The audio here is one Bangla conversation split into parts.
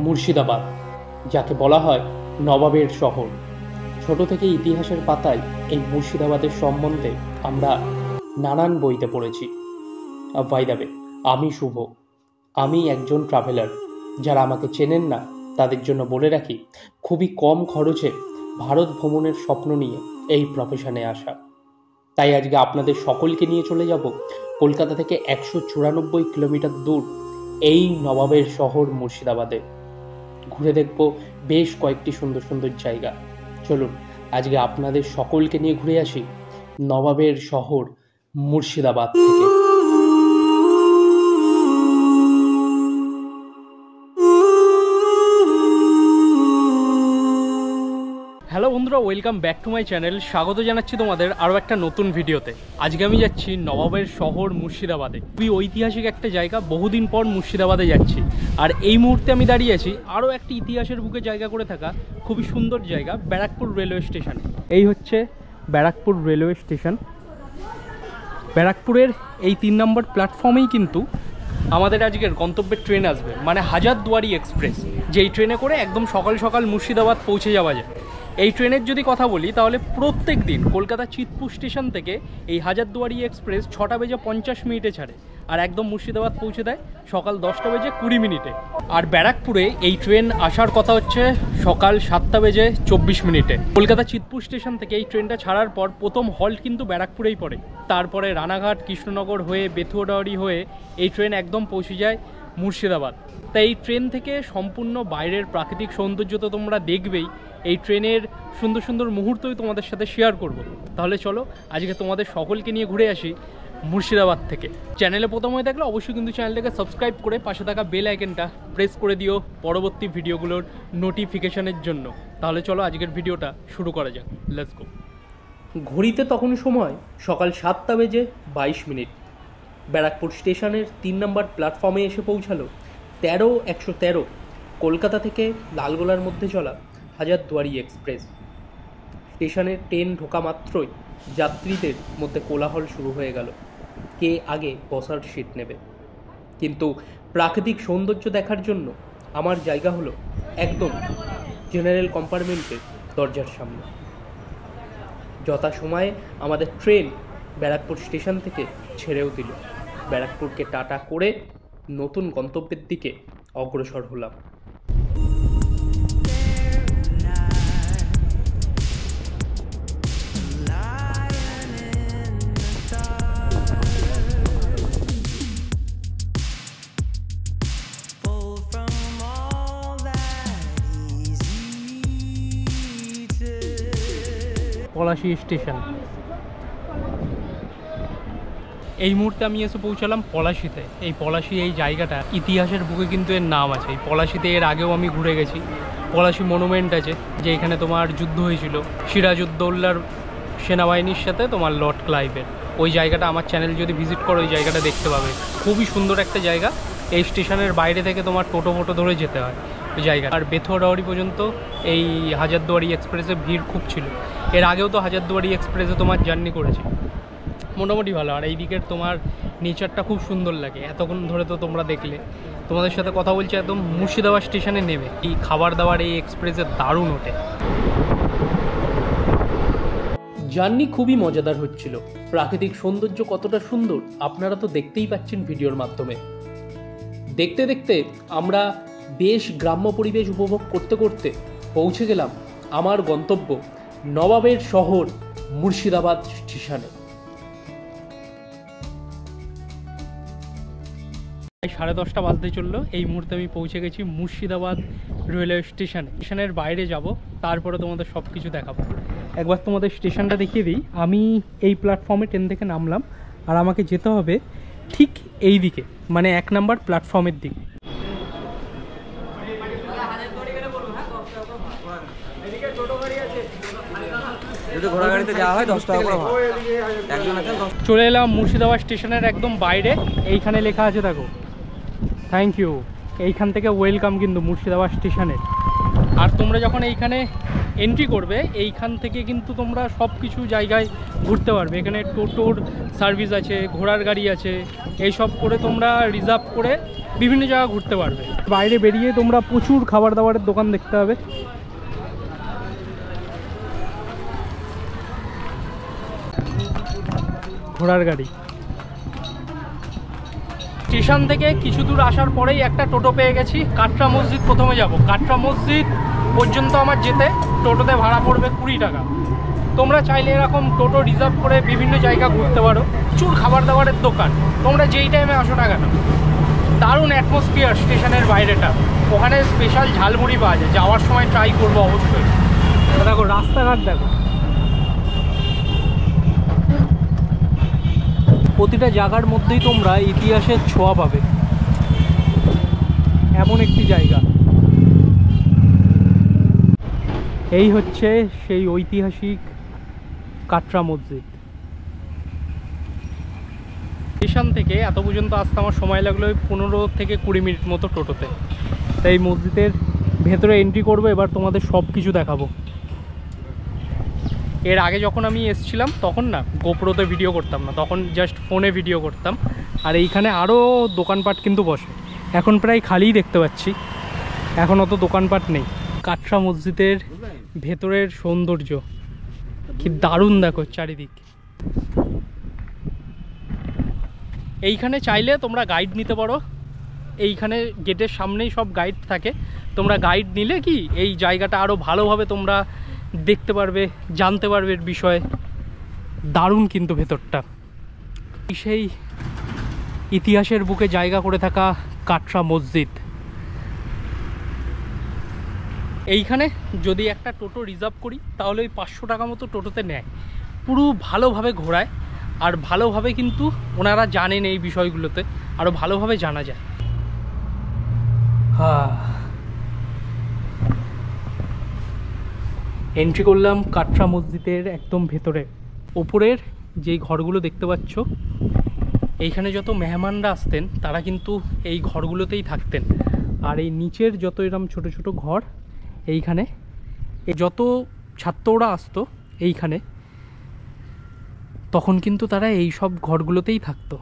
মুর্শিদাবাদ, যাকে বলা হয় নবাবের শহর। ছোট থেকে ইতিহাসের পাতায় এই মুর্শিদাবাদের সম্বন্ধে আমরা নানান বইতে পড়েছি। বাই দ্য ওয়ে, আমি শুভ, আমি একজন ট্রাভেলার। যারা আমাকে চেনেন না তাদের জন্য বলে রাখি, খুবই কম খরচে ভারত ভ্রমণের স্বপ্ন নিয়ে এই প্রফেশনে আসা। তাই আজকে আপনাদের সকলকে নিয়ে চলে যাব কলকাতা থেকে 194 কিলোমিটার দূর এই নবাবের শহর মুর্শিদাবাদে। ঘুরে দেখব বেশ কয়েকটি সুন্দর সুন্দর জায়গা। চলুন আজকে আপনাদের সকলকে নিয়ে ঘুরে আসি নবাবের শহর মুর্শিদাবাদ থেকে। হ্যালো বন্ধুরা, welcome back to my channel. স্বাগত জানাচ্ছি তোমাদের আরও একটা নতুন ভিডিওতে। আজকে আমি যাচ্ছি নবাবের শহর মুর্শিদাবাদে। খুবই ঐতিহাসিক একটা জায়গা, বহুদিন পর মুর্শিদাবাদে যাচ্ছি। আর এই মুহূর্তে আমি দাঁড়িয়ে আছি আরও একটি ইতিহাসের বুকে জায়গা করে থাকা খুবই সুন্দর জায়গা, ব্যারাকপুর রেলওয়ে স্টেশন। এই হচ্ছে ব্যারাকপুর রেলওয়ে স্টেশন। ব্যারাকপুরের এই 3 নম্বর প্ল্যাটফর্মেই কিন্তু আমাদের আজকের গন্তব্যের ট্রেন আসবে, মানে হাজারদুয়ারি এক্সপ্রেস, যেই ট্রেনে করে একদম সকাল সকাল মুর্শিদাবাদ পৌঁছে যাওয়া যায়। এই ট্রেনের যদি কথা বলি তাহলে প্রত্যেক দিন কলকাতা চিতপুর স্টেশন থেকে এই হাজারদুয়ারি এক্সপ্রেস 6:50 ছাড়ে আর একদম মুর্শিদাবাদ পৌঁছে দেয় সকাল 10:20। আর ব্যারাকপুরে এই ট্রেন আসার কথা হচ্ছে সকাল 7:24। কলকাতা চিতপুর স্টেশন থেকে এই ট্রেনটা ছাড়ার পর প্রথম হল্ট কিন্তু ব্যারাকপুরেই পড়ে। তারপরে রানাঘাট, কৃষ্ণনগর হয়ে বেথুয়াডাওয়ারি হয়ে এই ট্রেন একদম পৌঁছে যায় মুর্শিদাবাদ। তাই এই ট্রেন থেকে সম্পূর্ণ বাইরের প্রাকৃতিক সৌন্দর্য তো তোমরা দেখবেই, এই ট্রেনের সুন্দর সুন্দর মুহূর্তই তোমাদের সাথে শেয়ার করব। তাহলে চলো আজকে তোমাদের সকলকে নিয়ে ঘুরে আসি মুর্শিদাবাদ থেকে। চ্যানেলে প্রথম হয়ে থাকলে অবশ্যই কিন্তু চ্যানেলটাকে সাবস্ক্রাইব করে পাশে থাকা বেল আইকনটা প্রেস করে দিও পরবর্তী ভিডিওগুলোর নোটিফিকেশনের জন্য। তাহলে চলো আজকের ভিডিওটা শুরু করা যাক। Let's go. ঘড়িতে তখন সময় সকাল 7:22। ব্যারাকপুর স্টেশনের 3 নম্বর প্ল্যাটফর্মে এসে পৌঁছালো 13-113 কলকাতা থেকে লালগোলার মধ্যে চলা হাজারদুয়ারি এক্সপ্রেস। স্টেশনে ট্রেন ঢোকা মাত্রই যাত্রীদের মধ্যে কোলাহল শুরু হয়ে গেল, কে আগে বসার সিট নেবে। কিন্তু প্রাকৃতিক সৌন্দর্য দেখার জন্য আমার জায়গা হলো একদম জেনারেল কম্পার্টমেন্টের দরজার সামনে। যথাসময়ে আমাদের ট্রেন ব্যারাকপুর স্টেশন থেকে ছেড়েও দিল। ব্যারাকপুরকে টাটা করে নতুন গন্তব্যের দিকে অগ্রসর হলাম। পলাশী স্টেশন। এই মুহূর্তে আমি এসে পৌঁছালাম পলাশীতে। এই পলাশী, এই জায়গাটা ইতিহাসের বুকে কিন্তু এর নাম আছে। এই পলাশীতে এর আগেও আমি ঘুরে গেছি। পলাশী মনুমেন্ট আছে, যে এখানে তোমার যুদ্ধ হয়েছিল সিরাজউদ্দৌলার সেনাবাহিনীর সাথে তোমার লর্ড ক্লাইভের। ওই জায়গাটা আমার চ্যানেল যদি ভিজিট করো ওই জায়গাটা দেখতে পাবে। খুবই সুন্দর একটা জায়গা। এই স্টেশনের বাইরে থেকে তোমার টোটো ধরে যেতে হয় ওই জায়গা। আর বেথুয়াডাওয়ারি পর্যন্ত এই হাজারদুয়ারি এক্সপ্রেসে ভিড় খুব ছিল। এর আগেও তো হাজারদুয়ারি এক্সপ্রেসে তোমার জার্নি করেছি, মোটামুটি ভালো। আর এই দিকের তোমার নেচারটা খুব সুন্দর লাগে। এতক্ষণ ধরে তো তোমরা দেখলে, তোমাদের সাথে কথা বলছি একদম মুর্শিদাবাদ স্টেশনে নেমে। এই খাবার দাবার এই এক্সপ্রেসে দারুণ ওঠে। জার্নি খুবই মজাদার হচ্ছিল। প্রাকৃতিক সৌন্দর্য কতটা সুন্দর আপনারা তো দেখতেই পাচ্ছেন ভিডিওর মাধ্যমে। দেখতে দেখতে আমরা বেশ গ্রাম্য পরিবেশ উপভোগ করতে করতে পৌঁছে গেলাম আমার গন্তব্য নবাবের শহর মুর্শিদাবাদ স্টেশনে। 10:30 বাজতে চললো। এই মুহূর্তে আমি পৌঁছে গেছি মুর্শিদাবাদ রেলওয়ে স্টেশনে। স্টেশনের বাইরে যাব, তারপরে তোমাদের সব কিছু দেখাবো। একবার তোমাদের স্টেশনটা দেখিয়ে দিই। আমি এই প্ল্যাটফর্মে ট্রেন থেকে নামলাম, আর আমাকে যেতে হবে ঠিক এই দিকে, মানে 1 নম্বর প্ল্যাটফর্মের দিকে। চলে এলাম মুর্শিদাবাদ স্টেশনের একদম বাইরে। এইখানে লেখা আছে দেখো, থ্যাংক ইউ। এইখান থেকে ওয়েলকাম কিন্তু মুর্শিদাবাদ স্টেশনের। আর তোমরা যখন এইখানে এন্ট্রি করবে এইখান থেকে কিন্তু তোমরা সব কিছু জায়গায় ঘুরতে পারবে। এখানে টোটোর সার্ভিস আছে, ঘোড়ার গাড়ি আছে, এইসব করে তোমরা রিজার্ভ করে বিভিন্ন জায়গা ঘুরতে পারবে। বাইরে বেরিয়ে তোমরা প্রচুর খাবার দাবারের দোকান দেখতে পাবে। ঘোড়ার গাড়ি। স্টেশন থেকে কিছু দূর আসার পরেই একটা টোটো পেয়ে গেছি। কাটরা মসজিদ প্রথমে যাব। কাটরা মসজিদ পর্যন্ত আমার যেতে টোটোতে ভাড়া পড়বে 20 টাকা। তোমরা চাইলে এরকম টোটো রিজার্ভ করে বিভিন্ন জায়গা ঘুরতে পারো। প্রচুর খাবার দাবারের দোকান, তোমরা যেই টাইমে আসো না কেন। দারুণ অ্যাটমসফিয়ার স্টেশনের বাইরেটা। ওখানে স্পেশাল ঝালমুড়ি পাওয়া যায়, যাওয়ার সময় ট্রাই করবো অবশ্যই। দেখো রাস্তাঘাট দেখো, প্রতিটা জায়গার মধ্যেই তোমরা ইতিহাসের ছোঁয়া পাবে, এমন একটি জায়গা। এই হচ্ছে সেই ঐতিহাসিক কাটরা মসজিদ। স্টেশন থেকে এত পর্যন্ত আসতে আমার সময় লাগলো 15 থেকে 20 মিনিট মতো টোটোতে। তাই মসজিদের ভেতরে এন্ট্রি করবো, এবার তোমাদের সব কিছু দেখাবো। এর আগে যখন আমি এসেছিলাম তখন না গোপ্রোতে ভিডিও করতাম না, তখন জাস্ট ফোনে ভিডিও করতাম। আর এইখানে আরও দোকানপাট কিন্তু বসে। এখন প্রায় খালিই দেখতে পাচ্ছি, এখন অত দোকানপাট নেই। কাটরা মসজিদের ভেতরের সৌন্দর্য কি দারুণ দেখো চারিদিক। এইখানে চাইলে তোমরা গাইড নিতে পারো। এইখানে গেটের সামনেই সব গাইড থাকে। তোমরা গাইড নিলে কি এই জায়গাটা আরও ভালোভাবে তোমরা দেখতে পারবে, জানতে পারবে এর বিষয়ে। দারুণ কিন্তু ভেতরটা। সেই ইতিহাসের বুকে জায়গা করে থাকা কাটরা মসজিদ। এইখানে যদি একটা টোটো রিজার্ভ করি তাহলে ওই 500 টাকা মতো টোটোতে নেয়, পুরো ভালোভাবে ঘোরায়। আর ভালোভাবে কিন্তু ওনারা জানেন এই বিষয়গুলোতে, আরও ভালোভাবে জানা যায়। এন্ট্রি করলাম কাটরা মসজিদের একদম ভেতরে। ওপরের যেই ঘরগুলো দেখতে পাচ্ছ, এইখানে যত মেহমানরা আসতেন তারা কিন্তু এই ঘরগুলোতেই থাকতেন। আর এই নিচের যত এরকম ছোট ছোট ঘর, এইখানে যত ছাত্ররা আসতো এইখানে, তখন কিন্তু তারা এই সব ঘরগুলোতেই থাকতো।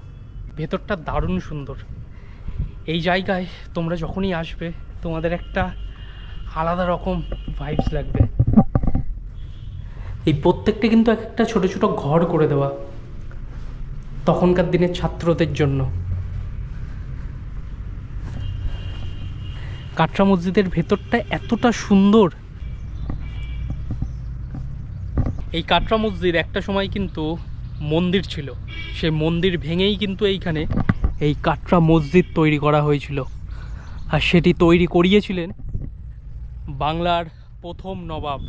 ভেতরটা দারুণ সুন্দর। এই জায়গায় তোমরা যখনই আসবে তোমাদের একটা আলাদা রকম ভাইবস লাগবে। এই প্রত্যেকটা কিন্তু এক একটা ছোট ছোট ঘর করে দেওয়া তখনকার দিনের ছাত্রদের জন্য। কাটরা মসজিদের ভেতরটা এতটা সুন্দর। এই কাটরা মসজিদ একটা সময় কিন্তু মন্দির ছিল, সেই মন্দির ভেঙেই কিন্তু এইখানে এই কাটরা মসজিদ তৈরি করা হয়েছিল। আর সেটি তৈরি করিয়েছিলেন বাংলার প্রথম নবাব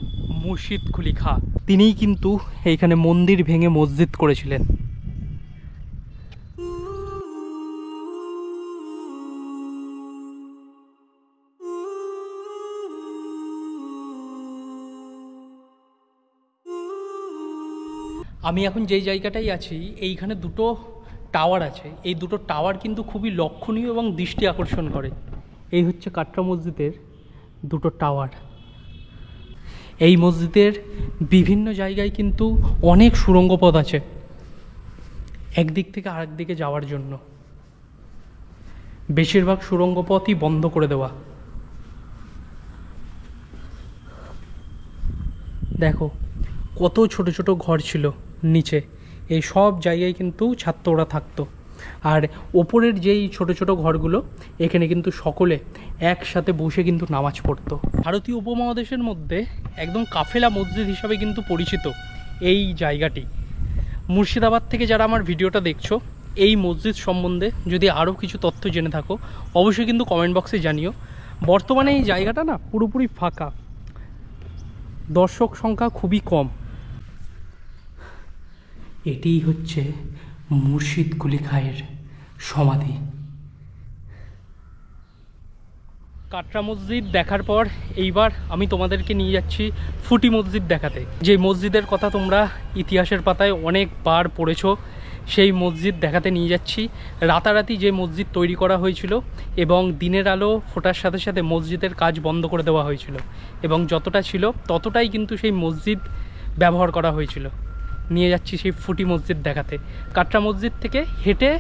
মুর্শিদ কুলি খাঁ। তিনিই কিন্তু এইখানে মন্দির ভেঙে মসজিদ করেছিলেন। আমি এখন যেই জায়গাটাই আছি এইখানে দুটো টাওয়ার আছে। এই দুটো টাওয়ার কিন্তু খুবই লক্ষণীয় এবং দৃষ্টি আকর্ষণ করে। এই হচ্ছে কাটরা মসজিদের দুটো টাওয়ার। এই মসজিদের বিভিন্ন জায়গায় কিন্তু অনেক সুড়ঙ্গ পথ আছে একদিক থেকে আরেক দিকে যাওয়ার জন্য। বেশিরভাগ সুড়ঙ্গ পথই বন্ধ করে দেওয়া। দেখো কত ছোট ছোট ঘর ছিল নিচে, এই সব জায়গায় কিন্তু ছাত্ররা থাকতো। আর ওপরের যেই ছোট ছোট ঘরগুলো, এখানে কিন্তু সকলে একসাথে বসে কিন্তু নামাজ পড়তো। ভারতীয় উপমহাদেশের মধ্যে একদম কাফেলা মসজিদ হিসাবে কিন্তু পরিচিত এই জায়গাটি। মুর্শিদাবাদ থেকে যারা আমার ভিডিওটা দেখছো, এই মসজিদ সম্বন্ধে যদি আরও কিছু তথ্য জেনে থাকো অবশ্যই কিন্তু কমেন্ট বক্সে জানিও। বর্তমানে এই জায়গাটা না পুরোপুরি ফাঁকা, দর্শক সংখ্যা খুবই কম। এটিই হচ্ছে মুর্শিদ কুলি খাঁয়ের সমাধি। কাটরা মসজিদ দেখার পর এইবার আমি তোমাদেরকে নিয়ে যাচ্ছি ফুটি মসজিদ দেখাতে, যে মসজিদের কথা তোমরা ইতিহাসের পাতায় অনেকবার পড়েছো। সেই মসজিদ দেখাতে নিয়ে যাচ্ছি। রাতারাতি যে মসজিদ তৈরি করা হয়েছিল এবং দিনের আলো ফোটার সাথে সাথে মসজিদের কাজ বন্ধ করে দেওয়া হয়েছিল, এবং যতটা ছিল ততটাই কিন্তু সেই মসজিদ ব্যবহার করা হয়েছিল। নিয়ে যাচ্ছি সেই ফুটি মসজিদ দেখাতে। কাটরা মসজিদ থেকে হেঁটে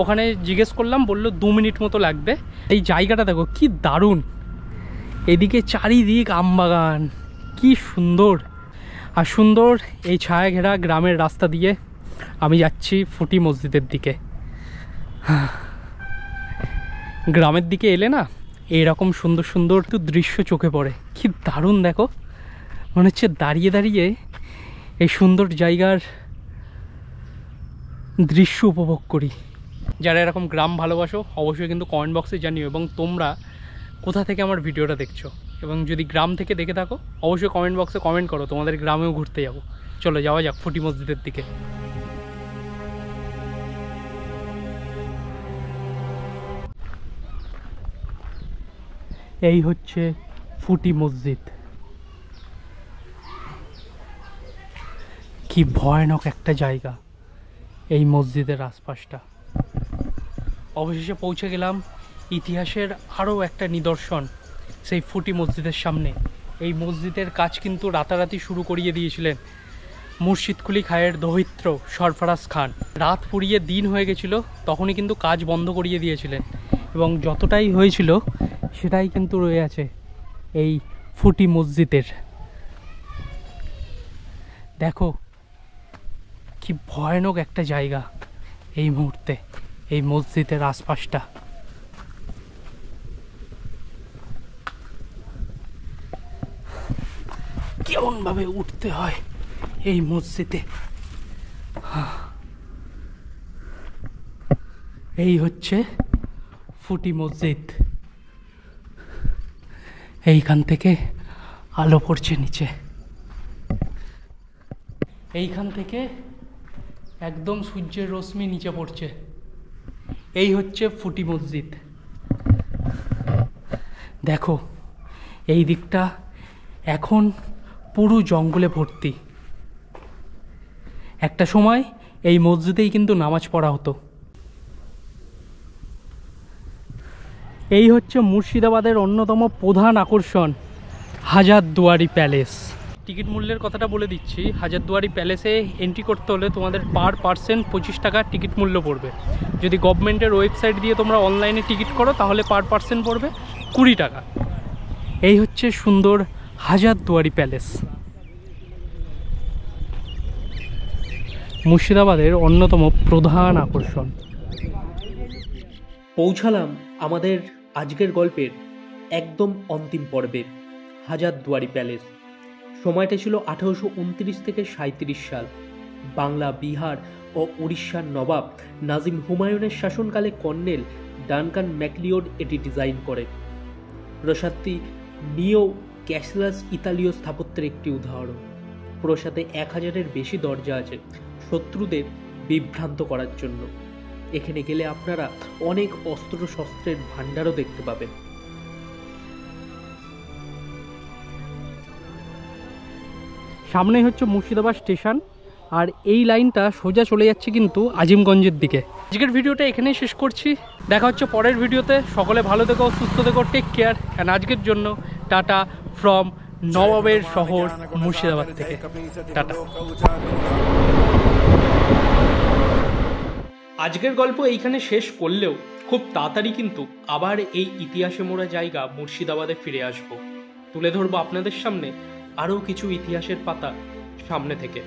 ওখানে জিজ্ঞেস করলাম, বলল 2 মিনিট মতো লাগবে। এই জায়গাটা দেখো কি দারুণ, এদিকে চারিদিক আমবাগান, কি সুন্দর। আর সুন্দর এই ছায়া ঘেরা গ্রামের রাস্তা দিয়ে আমি যাচ্ছি ফুটি মসজিদের দিকে। গ্রামের দিকে এলে না এইরকম সুন্দর সুন্দর একটু দৃশ্য চোখে পড়ে, কি দারুণ। দেখো মনে হচ্ছে দাঁড়িয়ে দাঁড়িয়ে এই সুন্দর জায়গার দৃশ্য উপভোগ করি। যারা এরকম গ্রাম ভালোবাসো অবশ্যই কিন্তু কমেন্ট বক্সে জানিও, এবং তোমরা কোথা থেকে আমার ভিডিওটা দেখছো, এবং যদি গ্রাম থেকে দেখে থাকো অবশ্যই কমেন্ট বক্সে কমেন্ট করো, তোমাদের গ্রামেও ঘুরতে যাবো। চলো যাওয়া যাক ফুটি মসজিদের দিকে। এই হচ্ছে ফুটি মসজিদ। কি ভয়ানক একটা জায়গা এই মসজিদের আশপাশটা। অবশেষে পৌঁছে গেলাম ইতিহাসের আরও একটা নিদর্শন সেই ফুটি মসজিদের সামনে। এই মসজিদের কাজ কিন্তু রাতারাতি শুরু করিয়ে দিয়েছিলেন মুর্শিদকুলি খায়ের দৌহিত্র সরফরাজ খান। রাত পুড়িয়ে দিন হয়ে গেছিল, তখনই কিন্তু কাজ বন্ধ করিয়ে দিয়েছিলেন, এবং যতটাই হয়েছিল সেটাই কিন্তু রয়ে আছে এই ফুটি মসজিদের। দেখো কি ভয়ানক একটা জায়গা এই মুহূর্তে এই মসজিদের আশপাশটা। কেমন ভাবে উঠতে হয় এই মসজিদে। এই হচ্ছে ফুটি মসজিদ। এইখান থেকে আলো পড়ছে নিচে, এইখান থেকে একদম সূর্যের রশ্মি নিচে পড়ছে। এই হচ্ছে ফুটি মসজিদ। দেখো এই দিকটা এখন পুরো জঙ্গলে ভর্তি। একটা সময় এই মসজিদেই কিন্তু নামাজ পড়া হতো। এই হচ্ছে মুর্শিদাবাদের অন্যতম প্রধান আকর্ষণ হাজারদুয়ারি প্যালেস। টিকিট মূল্যের কথাটা বলে দিচ্ছি, হাজারদুয়ারি প্যালেসে এন্ট্রি করতে হলে তোমাদের পার পার্সন 25 টাকা টিকিট মূল্য পড়বে। যদি গভর্নমেন্টের ওয়েবসাইট দিয়ে তোমরা অনলাইনে টিকিট করো তাহলে পার পার্সন পড়বে 20 টাকা। এই হচ্ছে সুন্দর হাজারদুয়ারি প্যালেস, মুর্শিদাবাদের অন্যতম প্রধান আকর্ষণ। পৌঁছালাম আমাদের আজকের গল্পের একদম অন্তিম পর্বে, হাজারদুয়ারি প্যালেস। সময়টা ছিল 1829 থেকে 37 সাল। বাংলা, বিহার ও উড়িষ্যার নবাব নাজিম হুমায়ুনের শাসনকালে কর্নেল ডানকান ম্যাকলিওড এটি ডিজাইন করেন। প্রাসাদটি নিও ক্যাসেলাস ইতালীয় স্থাপত্যের একটি উদাহরণ। প্রাসাদে 1000-এর বেশি দরজা আছে শত্রুদের বিভ্রান্ত করার জন্য। এখানে গেলে আপনারা অনেক অস্ত্র শস্ত্রের ভাণ্ডারও দেখতে পাবেন। সামনেই হচ্ছে মুর্শিদাবাদ স্টেশন, আর এই লাইনটা সোজা চলে যাচ্ছে কিন্তু আজিমগঞ্জের দিকে। আজকের ভিডিওটা এখানেই শেষ করছি, দেখা হচ্ছে পরের ভিডিওতে। সকলে ভালো থেকো, সুস্থ থেকো, টেক কেয়ার। অ্যান্ড আজকের জন্য টাটা ফ্রম নবাবের শহর মুর্শিদাবাদ থেকে। টাটা। আজকের গল্প এইখানে শেষ করলেও খুব তাড়াতাড়ি কিন্তু আবার এই ইতিহাসে মোড়া জায়গা মুর্শিদাবাদে ফিরে আসবো। তুলে ধরবো আপনাদের সামনে আরও কিছু ইতিহাসের পাতা সামনে থেকে।